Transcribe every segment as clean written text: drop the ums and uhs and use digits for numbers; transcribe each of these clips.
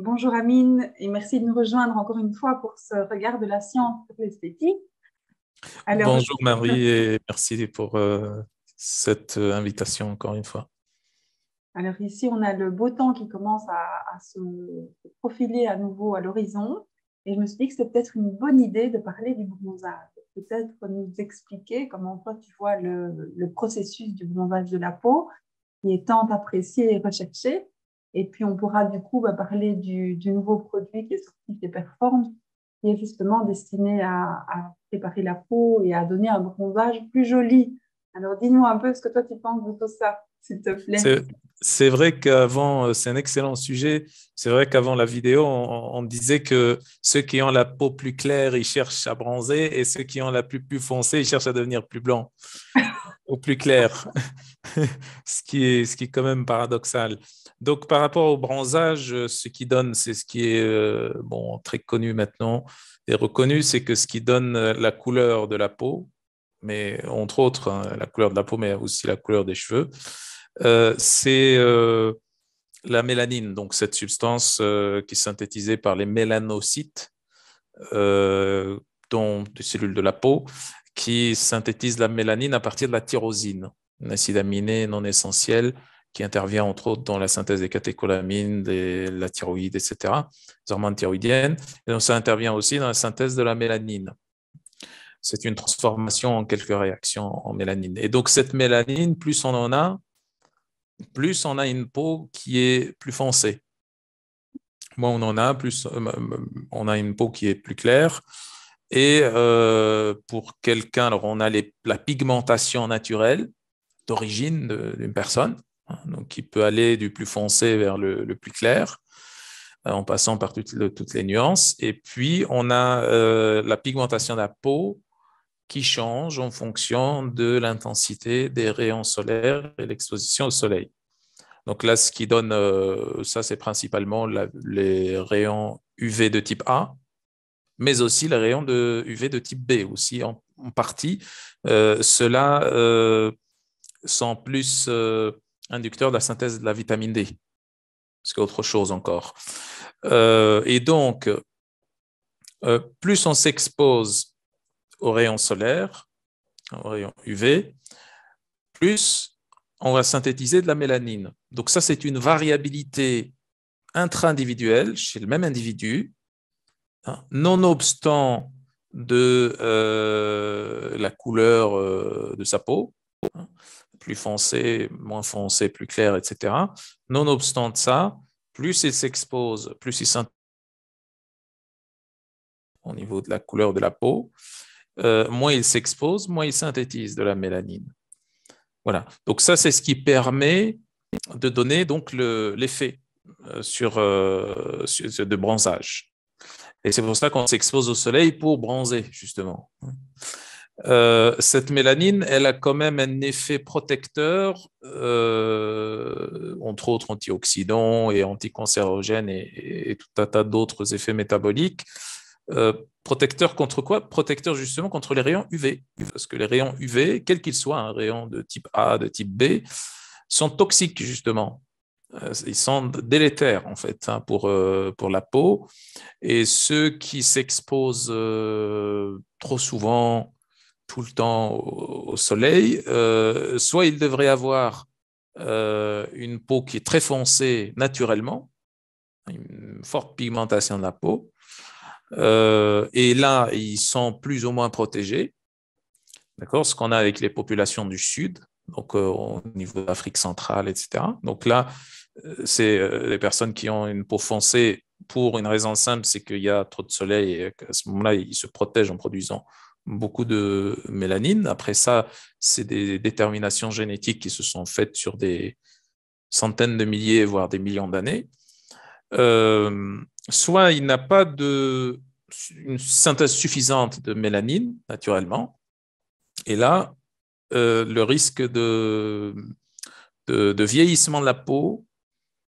Bonjour Amine et merci de nous rejoindre encore une fois pour ce regard de la science sur l'esthétique. Alors, Bonjour Marie et merci pour cette invitation encore une fois. alors ici, on a le beau temps qui commence à se profiler à nouveau à l'horizon et je me suis dit que c'était peut-être une bonne idée de parler du bronzage. Peut-être nous expliquer comment toi tu vois le processus du bronzage de la peau qui est tant apprécié et recherché. Et puis, on pourra du coup parler du nouveau produit qui est sorti chez Perform, qui est justement destiné à préparer la peau et à donner un bronzage plus joli. Alors, dis-nous un peu ce que toi tu penses de tout ça, s'il te plaît. C'est, c'est vrai qu'avant, c'est un excellent sujet. C'est vrai qu'avant la vidéo, on disait que ceux qui ont la peau plus claire, ils cherchent à bronzer et ceux qui ont la plus foncée, ils cherchent à devenir plus blancs ou plus clairs. Ce qui est quand même paradoxal. Donc, par rapport au bronzage, ce qui donne, c'est ce qui est bon, très connu maintenant et reconnu, c'est que ce qui donne la couleur de la peau, mais entre autres hein, la couleur de la peau, mais aussi la couleur des cheveux, c'est la mélanine, donc cette substance qui est synthétisée par les mélanocytes, euh, dont des cellules de la peau, qui synthétisent la mélanine à partir de la tyrosine, un acide aminé non essentiel qui intervient entre autres dans la synthèse des catécholamines, la thyroïde, etc., les hormones thyroïdiennes. Et donc ça intervient aussi dans la synthèse de la mélanine. C'est une transformation en quelques réactions en mélanine. Et donc cette mélanine, plus on en a, plus on a une peau qui est plus foncée. Moins on en a, plus on a une peau qui est plus claire. Et pour quelqu'un, alors on a la pigmentation naturelle d'origine d'une personne, hein, donc qui peut aller du plus foncé vers le plus clair, en passant par toutes les nuances. Et puis on a la pigmentation de la peau qui change en fonction de l'intensité des rayons solaires et l'exposition au soleil. Donc là, ce qui donne ça, c'est principalement les rayons UV de type A, mais aussi les rayons de UV de type B aussi en partie. Ceux-là sont plus inducteurs de la synthèse de la vitamine D, parce qu'autre chose encore. Et donc, plus on s'expose aux rayons solaires, aux rayons UV, plus on va synthétiser de la mélanine. Donc ça, c'est une variabilité intra-individuelle chez le même individu, hein, nonobstant de la couleur de sa peau, hein, plus foncé, moins foncé, plus clair, etc. Nonobstant ça, plus il s'expose, plus il synthétise au niveau de la couleur de la peau, moins il s'expose, moins il synthétise de la mélanine. Voilà. Donc ça, c'est ce qui permet de donner donc l'effet de bronzage. Et c'est pour ça qu'on s'expose au soleil pour bronzer, justement. Cette mélanine, elle a quand même un effet protecteur, entre autres antioxydants et anticancérogènes et tout un tas d'autres effets métaboliques. Protecteur contre quoi? Protecteur justement contre les rayons UV. Parce que les rayons UV, quels qu'ils soient, un rayon de type A, de type B, sont toxiques justement. Ils sont délétères en fait hein, pour la peau. Et ceux qui s'exposent trop souvent, tout le temps au soleil, soit ils devraient avoir une peau qui est très foncée naturellement, une forte pigmentation de la peau, et là, ils sont plus ou moins protégés, d'accord, ce qu'on a avec les populations du Sud, donc au niveau de l'Afrique centrale, etc. Donc là, c'est les personnes qui ont une peau foncée pour une raison simple, c'est qu'il y a trop de soleil et à ce moment-là, ils se protègent en produisant beaucoup de mélanine. Après ça, c'est des déterminations génétiques qui se sont faites sur des centaines de milliers, voire des millions d'années. Soit il n'a pas une synthèse suffisante de mélanine, naturellement, et là, le risque de vieillissement de la peau,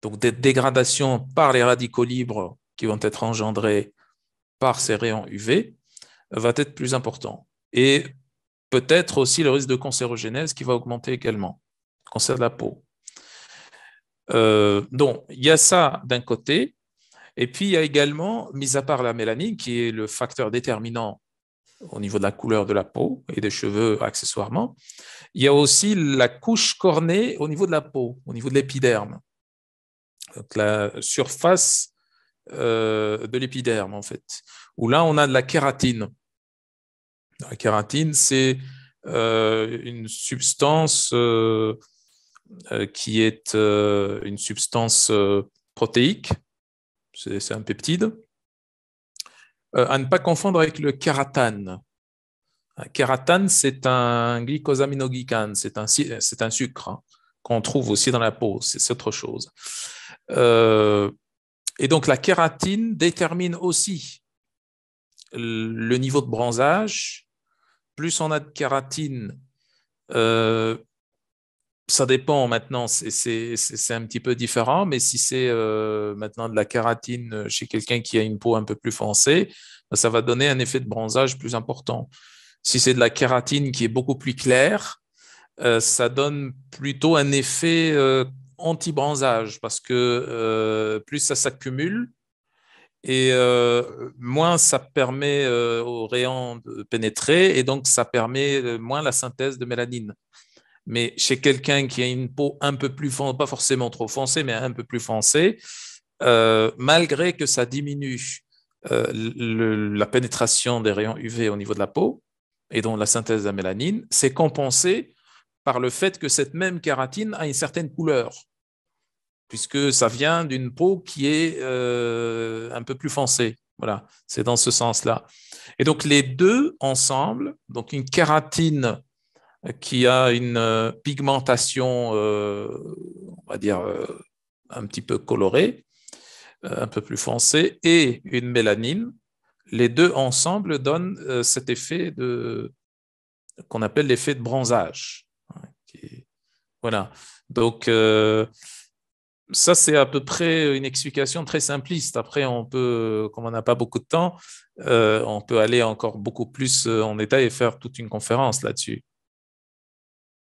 donc des dégradations par les radicaux libres qui vont être engendrés par ces rayons UV, va être plus important. Et peut-être aussi le risque de cancérogénèse qui va augmenter également, cancer de la peau. Donc, il y a ça d'un côté. Et puis, il y a également, mis à part la mélanine, qui est le facteur déterminant au niveau de la couleur de la peau et des cheveux accessoirement, il y a aussi la couche cornée au niveau de la peau, au niveau de l'épiderme. Donc, la surface de l'épiderme, en fait, où là, on a de la kératine. La kératine, c'est une substance qui est une substance protéique, c'est un peptide, à ne pas confondre avec le kératane. Un kératane, c'est un glycosaminoglycane, c'est un sucre hein, qu'on trouve aussi dans la peau, c'est autre chose. Et donc la kératine détermine aussi le niveau de bronzage. Plus on a de kératine, ça dépend maintenant, c'est un petit peu différent, mais si c'est maintenant de la kératine chez quelqu'un qui a une peau un peu plus foncée, ça va donner un effet de bronzage plus important. Si c'est de la kératine qui est beaucoup plus claire, ça donne plutôt un effet anti-bronzage parce que plus ça s'accumule et moins ça permet aux rayons de pénétrer et donc ça permet moins la synthèse de mélanine. Mais chez quelqu'un qui a une peau un peu plus foncée, pas forcément trop foncée, mais un peu plus foncée, malgré que ça diminue la pénétration des rayons UV au niveau de la peau et donc la synthèse de la mélanine, c'est compensé par le fait que cette même kératine a une certaine couleur, puisque ça vient d'une peau qui est un peu plus foncée. Voilà, c'est dans ce sens-là. Et donc les deux ensemble, donc une kératine qui a une pigmentation, on va dire, un petit peu colorée, un peu plus foncée, et une mélanine, les deux ensemble donnent cet effet qu'on appelle l'effet de bronzage. Voilà. Donc, ça, c'est à peu près une explication très simpliste. Après, on peut, comme on n'a pas beaucoup de temps, on peut aller encore beaucoup plus en détail et faire toute une conférence là-dessus.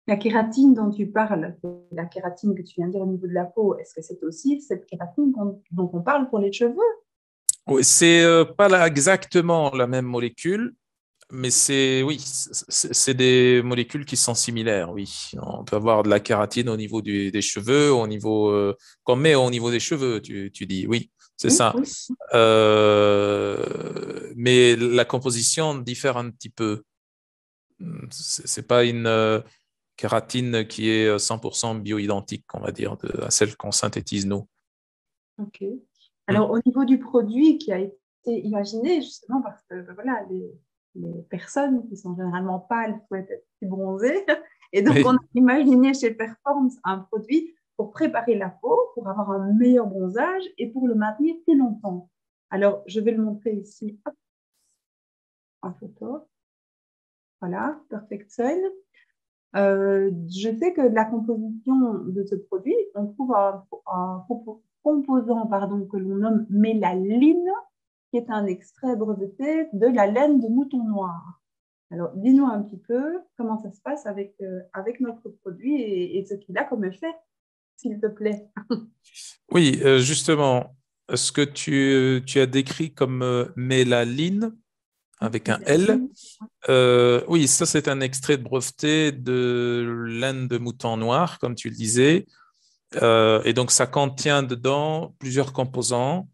La kératine dont tu parles, la kératine que tu viens de dire au niveau de la peau, est-ce que c'est aussi cette kératine dont on parle pour les cheveux? Oui, c'est pas exactement la même molécule, mais oui, c'est des molécules qui sont similaires. Oui, on peut avoir de la kératine au niveau des cheveux, au niveau qu'on met au niveau des cheveux. Tu dis oui, c'est Oui, ça. oui. Mais la composition diffère un petit peu. C'est pas une kératine qui est 100% bioidentique, on va dire, à celle qu'on synthétise nous. Ok. Hmm. Alors, au niveau du produit qui a été imaginé, justement, parce que ben voilà, les personnes qui sont généralement pâles souhaitent être plus bronzées. Et donc, on a Oui. imaginé chez Performs un produit pour préparer la peau, pour avoir un meilleur bronzage et pour le maintenir plus longtemps. Alors, je vais le montrer ici hop, en photo. Voilà, Perfect Sun. Je sais que la composition de ce produit, on trouve un composant pardon, que l'on nomme mélaline, qui est un extrait breveté de la laine de mouton noir. Alors, dis-nous un petit peu comment ça se passe avec notre produit et ce qu'il a comme effet, s'il te plaît. Oui, justement, ce que tu as décrit comme mélaline avec un L, Mélaline. oui, ça c'est un extrait de breveté de laine de mouton noir, comme tu le disais. Et donc ça contient dedans plusieurs composants,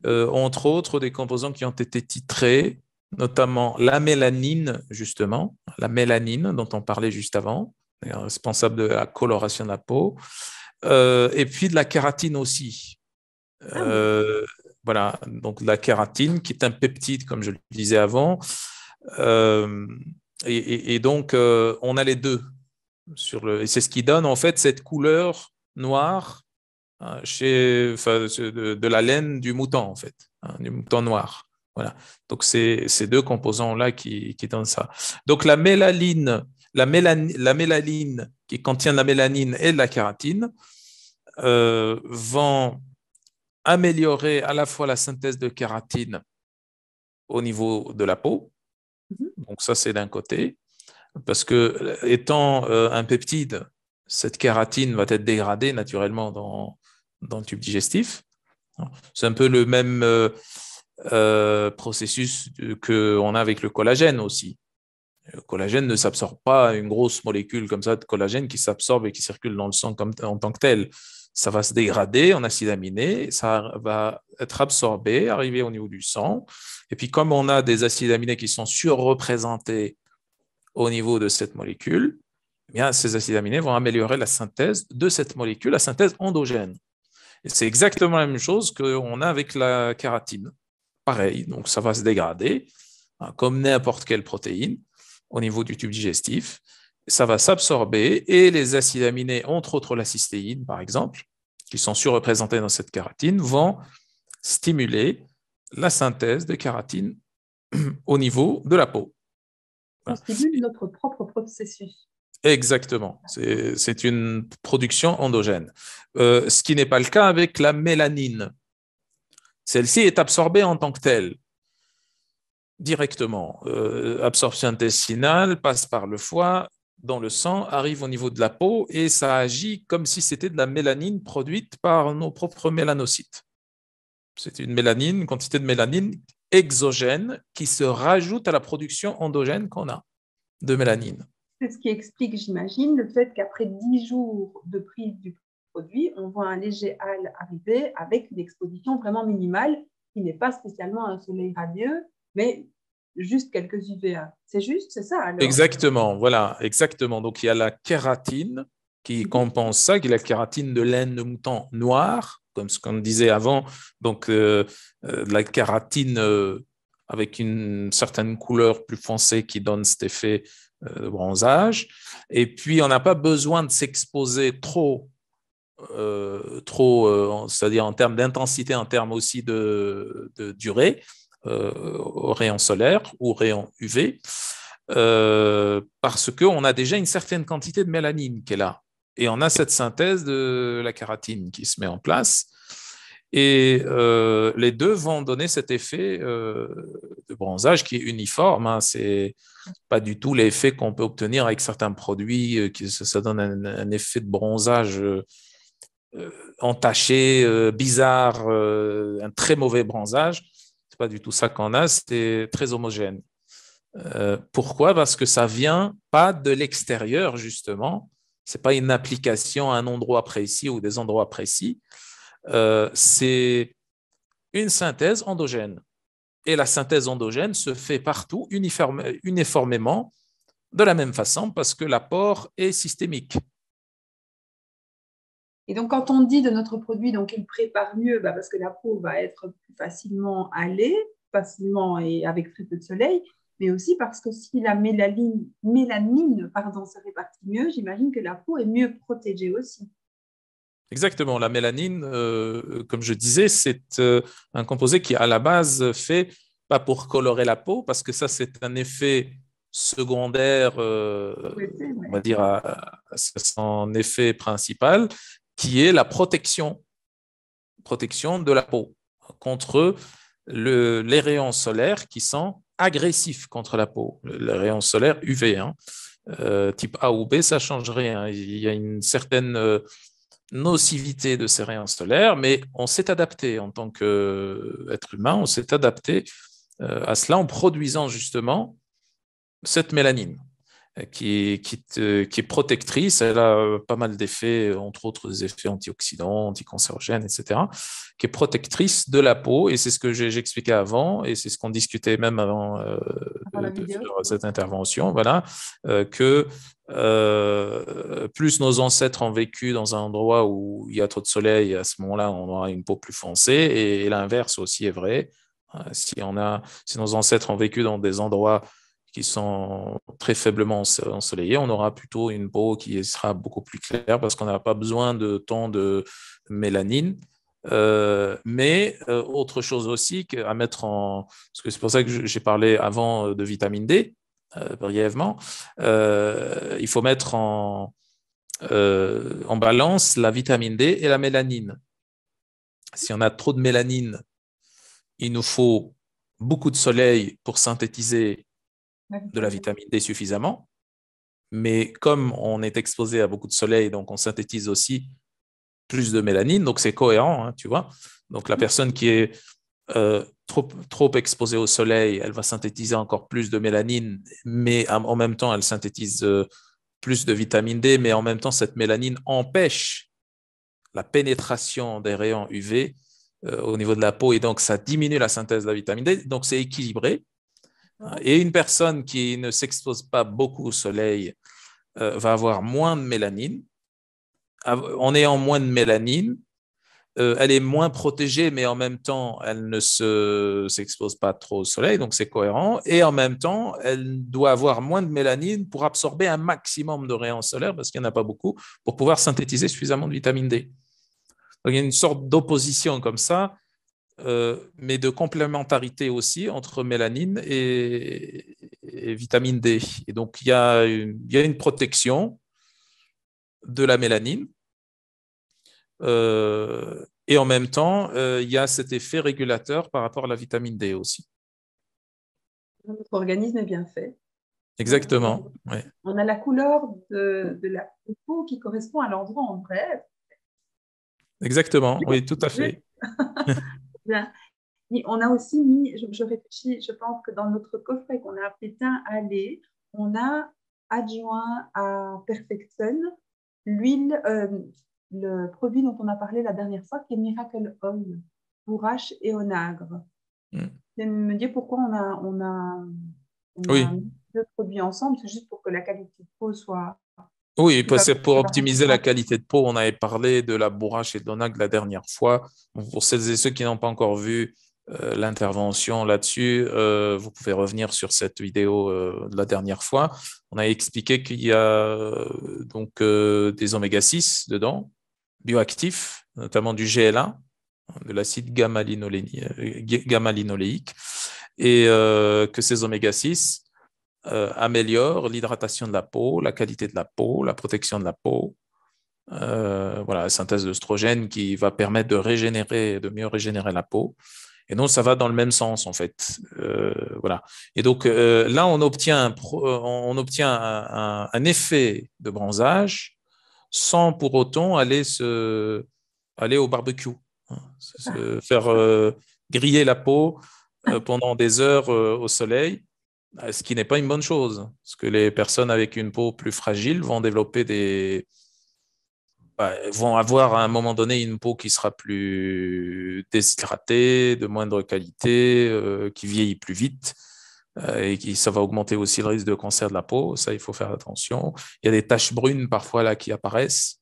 entre autres des composants qui ont été titrés, notamment la mélanine, justement, la mélanine dont on parlait juste avant, responsable de la coloration de la peau, et puis de la kératine aussi. Ah oui. Euh, voilà, donc la kératine, qui est un peptide, comme je le disais avant. Euh, et donc, on a les deux. Et c'est ce qui donne, en fait, cette couleur noire hein, de la laine du mouton, en fait, hein, du mouton noir. Voilà. Donc, c'est ces deux composants-là qui donnent ça. Donc, la mélanine qui contient de la mélanine et de la kératine vont améliorer à la fois la synthèse de kératine au niveau de la peau. Mhm. Donc ça, c'est d'un côté. Parce que étant un peptide, cette kératine va être dégradée naturellement dans le tube digestif. C'est un peu le même processus qu'on a avec le collagène aussi. Le collagène ne s'absorbe pas, une grosse molécule comme ça de collagène qui s'absorbe et qui circule dans le sang en tant que tel. Ça va se dégrader en acides aminés, ça va être absorbé, arriver au niveau du sang. Et puis, comme on a des acides aminés qui sont surreprésentés au niveau de cette molécule, eh bien, ces acides aminés vont améliorer la synthèse de cette molécule, la synthèse endogène. Et c'est exactement la même chose qu'on a avec la kératine. Pareil, donc ça va se dégrader, hein, comme n'importe quelle protéine, au niveau du tube digestif. Ça va s'absorber et les acides aminés, entre autres la cystéine, par exemple, qui sont surreprésentés dans cette kératine, vont stimuler la synthèse de kératine au niveau de la peau. On stimule notre propre processus. Exactement. C'est une production endogène. Ce qui n'est pas le cas avec la mélanine. Celle-ci est absorbée en tant que telle, directement. Absorption intestinale, passe par le foie, dans le sang, arrive au niveau de la peau et ça agit comme si c'était de la mélanine produite par nos propres mélanocytes. C'est une quantité de mélanine exogène qui se rajoute à la production endogène qu'on a de mélanine. C'est ce qui explique, j'imagine, le fait qu'après 10 jours de prise du produit, on voit un léger hâle arriver avec une exposition vraiment minimale qui n'est pas spécialement un soleil radieux, mais juste quelques UVA. C'est juste, c'est ça alors? Exactement, voilà, exactement. Donc il y a la kératine qui compense ça, qui est la kératine de laine de mouton noire, comme ce qu'on disait avant. Donc la kératine avec une certaine couleur plus foncée qui donne cet effet de bronzage. Et puis on n'a pas besoin de s'exposer trop, c'est-à-dire en termes d'intensité, en termes aussi de durée, aux rayons solaires ou aux rayons UV. Parce qu'on a déjà une certaine quantité de mélanine qui est là. Et on a cette synthèse de la kératine qui se met en place. Et les deux vont donner cet effet de bronzage qui est uniforme. Hein. C'est pas du tout l'effet qu'on peut obtenir avec certains produits, ça donne un effet de bronzage entaché, bizarre, un très mauvais bronzage. C'est pas du tout ça qu'on a, c'est très homogène. Pourquoi? Parce que ça vient pas de l'extérieur, justement. C'est pas une application à un endroit précis ou des endroits précis. C'est une synthèse endogène. Et la synthèse endogène se fait partout uniformément de la même façon parce que l'apport est systémique. Et donc, quand on dit de notre produit, donc il prépare mieux, parce que la peau va être plus facilement hâlée, facilement et avec très peu de soleil, mais aussi parce que si la mélanine se répartit mieux, j'imagine que la peau est mieux protégée aussi. Exactement. La mélanine, comme je disais, c'est un composé qui, à la base, fait pas pour colorer la peau, parce que ça, c'est un effet secondaire, on va dire, à son effet principal, qui est la protection de la peau contre les rayons solaires qui sont agressifs contre la peau. Les rayons solaires UV, hein, type A ou B, ça ne change rien. Il y a une certaine nocivité de ces rayons solaires, mais on s'est adapté en tant qu'être humain, on s'est adapté à cela en produisant justement cette mélanine qui est protectrice. Elle a pas mal d'effets, entre autres des effets antioxydants, anticancérogènes, etc., qui est protectrice de la peau. Et c'est ce que j'expliquais avant, et c'est ce qu'on discutait même avant de faire cette intervention, voilà, que plus nos ancêtres ont vécu dans un endroit où il y a trop de soleil, à ce moment-là, on aura une peau plus foncée, et l'inverse aussi est vrai. Si nos ancêtres ont vécu dans des endroits qui sont très faiblement ensoleillés, on aura plutôt une peau qui sera beaucoup plus claire parce qu'on n'a pas besoin de tant de mélanine. Mais autre chose aussi à mettre en... Parce que c'est pour ça que j'ai parlé avant de vitamine D, brièvement. Il faut mettre en balance la vitamine D et la mélanine. Si on a trop de mélanine, il nous faut beaucoup de soleil pour synthétiser de la vitamine D suffisamment. Mais comme on est exposé à beaucoup de soleil, donc on synthétise aussi plus de mélanine, donc c'est cohérent, hein, tu vois. Donc la personne qui est trop exposée au soleil, elle va synthétiser encore plus de mélanine, mais en même temps, elle synthétise plus de vitamine D, mais en même temps, cette mélanine empêche la pénétration des rayons UV au niveau de la peau, et donc ça diminue la synthèse de la vitamine D, donc c'est équilibré. Et une personne qui ne s'expose pas beaucoup au soleil va avoir moins de mélanine. En ayant moins de mélanine, elle est moins protégée, mais en même temps, elle ne s'expose pas trop au soleil, donc c'est cohérent. Et en même temps, elle doit avoir moins de mélanine pour absorber un maximum de rayons solaires, parce qu'il n'y en a pas beaucoup, pour pouvoir synthétiser suffisamment de vitamine D. Donc il y a une sorte d'opposition comme ça, mais de complémentarité aussi entre mélanine et vitamine D. Et donc il y a une protection de la mélanine. Et en même temps, il y a cet effet régulateur par rapport à la vitamine D aussi. Notre organisme est bien fait. Exactement. Ouais. On a la couleur de la peau qui correspond à l'endroit en vrai. Exactement, oui, tout à fait. Bien. Et on a aussi mis, je réfléchis, je pense que dans notre coffret qu'on a appelé Teint Allé, on a adjoint à Perfection l'huile, le produit dont on a parlé la dernière fois, qui est Miracle Oil, bourrache et onagre. Mm. Je me dire pourquoi on Oui. a mis deux produits ensemble, c'est juste pour que la qualité de peau soit... Oui, parce que pour optimiser la qualité de peau, on avait parlé de la bourrache et de l'onagre la dernière fois. Pour celles et ceux qui n'ont pas encore vu l'intervention là-dessus, vous pouvez revenir sur cette vidéo de la dernière fois. On a expliqué qu'il y a des oméga-6 dedans, bioactifs, notamment du GLA, de l'acide gamma-linoléique, et que ces oméga-6 améliorent l'hydratation de la peau, la qualité de la peau, la protection de la peau, voilà, la synthèse d'œstrogène qui va permettre de mieux régénérer la peau. Et donc, ça va dans le même sens, en fait. Voilà. Et donc, là, on obtient un effet de bronzage sans pour autant aller au barbecue, hein, se faire griller la peau pendant des heures au soleil, ce qui n'est pas une bonne chose, parce que les personnes avec une peau plus fragile vont vont avoir à un moment donné une peau qui sera plus déshydratée, de moindre qualité, qui vieillit plus vite. Et ça va augmenter aussi le risque de cancer de la peau. Ça, il faut faire attention. Il y a des taches brunes parfois là qui apparaissent.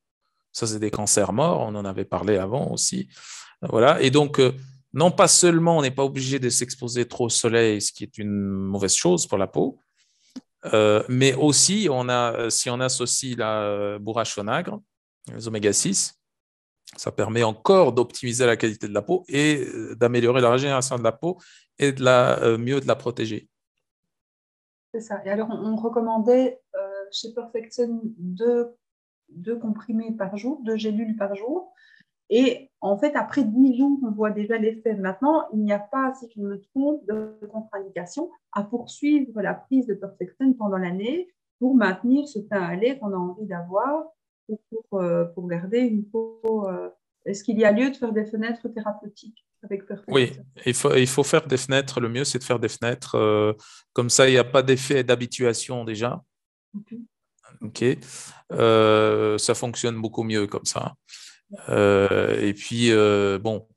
Ça, c'est des cancers morts. On en avait parlé avant aussi. Voilà. Et donc, non pas seulement on n'est pas obligé de s'exposer trop au soleil, ce qui est une mauvaise chose pour la peau, mais aussi si on associe la bourrache au nagre, les oméga-6, ça permet encore d'optimiser la qualité de la peau et d'améliorer la régénération de la peau et mieux de la protéger. C'est ça. Et alors, on recommandait chez Perfection deux comprimés par jour, deux gélules par jour. Et en fait, après 10 jours, on voit déjà l'effet. Maintenant, il n'y a pas, si je me trompe, de contre-indication à poursuivre la prise de Perfection pendant l'année pour maintenir ce teint à lait qu'on a envie d'avoir ou pour garder une peau. Est-ce qu'il y a lieu de faire des fenêtres thérapeutiques avec Perfection? Oui, il faut faire des fenêtres. Le mieux, c'est de faire des fenêtres. Comme ça, il n'y a pas d'effet d'habituation déjà. Okay. OK. Ça fonctionne beaucoup mieux comme ça. Et puis, bon,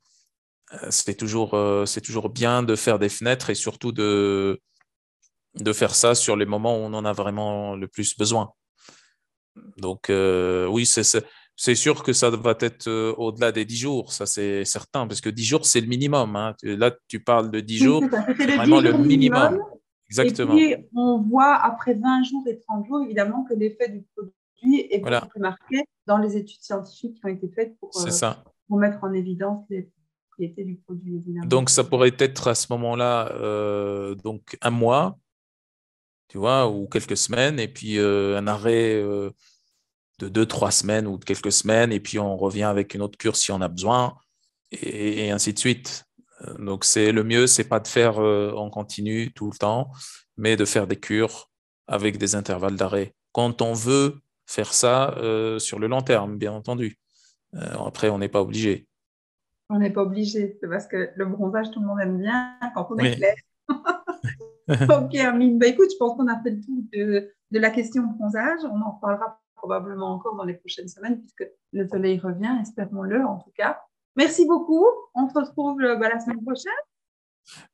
c'est toujours bien de faire des fenêtres et surtout de faire ça sur les moments où on en a vraiment le plus besoin. Donc, oui, c'est sûr que ça va être au-delà des 10 jours, ça c'est certain, parce que 10 jours, c'est le minimum, hein. Là, tu parles de 10 Oui, jours, c'est ça. C'était c'est le vraiment 10 le jours minimum. minimum. Et Exactement. puis, on voit après 20 jours et 30 jours, évidemment, que l'effet du produit est Voilà, beaucoup plus marqué dans les études scientifiques qui ont été faites c'est ça. pour mettre en évidence les propriétés du produit, évidemment. Donc, ça pourrait être à ce moment-là, donc un mois, tu vois, ou quelques semaines, et puis un arrêt de 2, 3 semaines ou de quelques semaines, et puis on revient avec une autre cure si on a besoin, et ainsi de suite. Donc, le mieux, c'est pas de faire en continu tout le temps, mais de faire des cures avec des intervalles d'arrêt. Quand on veut faire ça sur le long terme, bien entendu. Après, on n'est pas obligé. On n'est pas obligé. C'est parce que le bronzage, tout le monde aime bien quand on est Oui. clair. Ok, Amine. Bah, écoute, je pense qu'on a fait le tour de la question bronzage. On en reparlera probablement encore dans les prochaines semaines puisque le soleil revient, espérons-le en tout cas. Merci beaucoup. On se retrouve la semaine prochaine.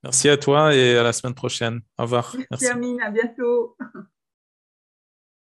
Merci à toi et à la semaine prochaine. Au revoir. Merci, Merci. Amine. À bientôt.